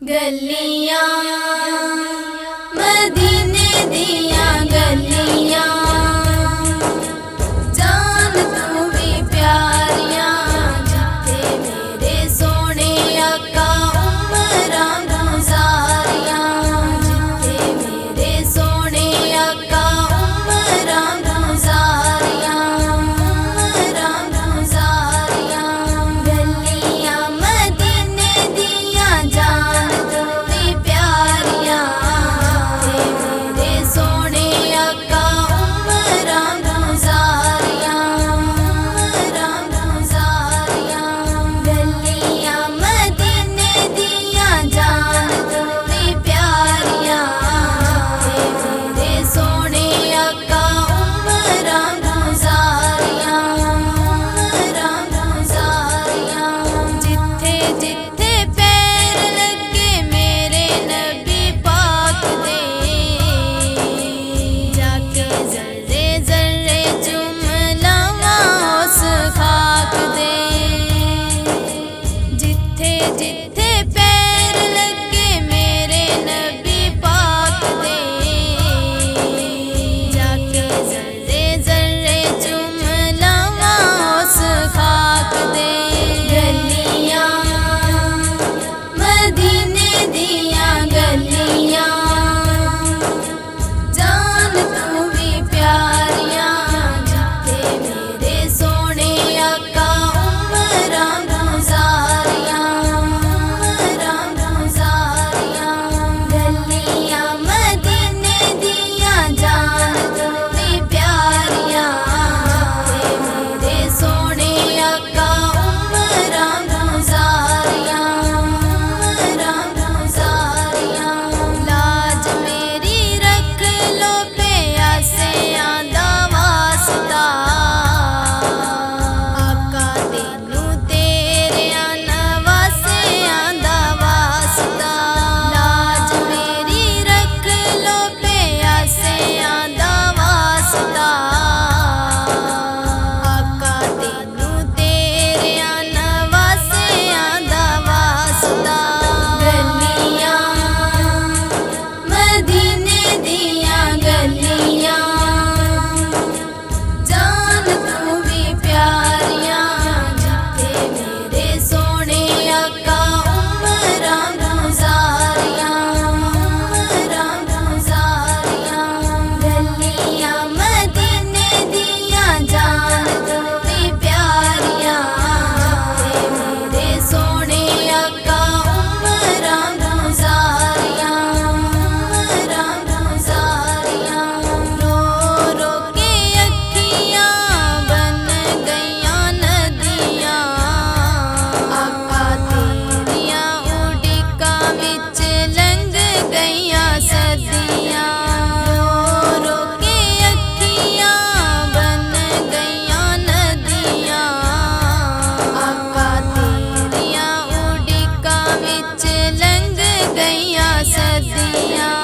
गलियां मदीने दिया गलियां, जान तू भी प्यारियां, जिथे मेरे सोने आका उमरां गुजारियां, जिथे मेरे सोने आका उमरां गुजारियां, उमरां गुजारियां। गलियां मदीने दिया जान तू भी प्यारियां, जिथे मेरे सोने आका उमरां गुजारियां, उमरां गुजारियां। गलियां मदीने दिया जान तू भी प्यारियां, जिथे मेरे सोने आका उमरां गुजारियां, उमरां गुजारियां। जिथे जिथे पैर लगे मेरे नबी पाक दे, जाके जर्रे जर्रे चुम लावां उस खाक दे। जिथे जिथे पैर लगे मेरे नबी पाक दे, जाके जर्रे जर्रे चुम लावां उस खाक दे। गलियां मदीने दिया गलियां, जान तू भी प्यारियां, जिथे मेरे सोने आका उमरां गुजारियां, उमरां गुजारियां। गलियां मदीने दिया जान तू भी प्यारियां, जिथे मेरे सोने आका उमरां गुजारियां, उमरां गुजारियां। लाज मेरी रख लो प्यासियां दा वास्ता, आका तेनू तेरियां नवासियां दा वास्ता। लाज मेरी रख लो प्यासियां दा वास्ता, आका तेनू तेरियां नवासियां दा वास्ता। गलियां मदीने दिया गलियां, जान तू भी प्यारियां, जिथे मेरे सोने आका उमरां गुजारियां, उमरां गुजारियां। गलियां मदीने दिया जान तू भी प्यारियां, जिथे मेरे सोने आका उमरां गुजारियां, उमरां गुजारियां। रो रो के अखियां बन गईयां नदियां, आका तेरियां उड़िकां विच लंघ गईयां सदियां। रो रो के अखियां बन गईयां नदियां, आका तेरियां उड़िकां विच लंघ गईयां सदियां।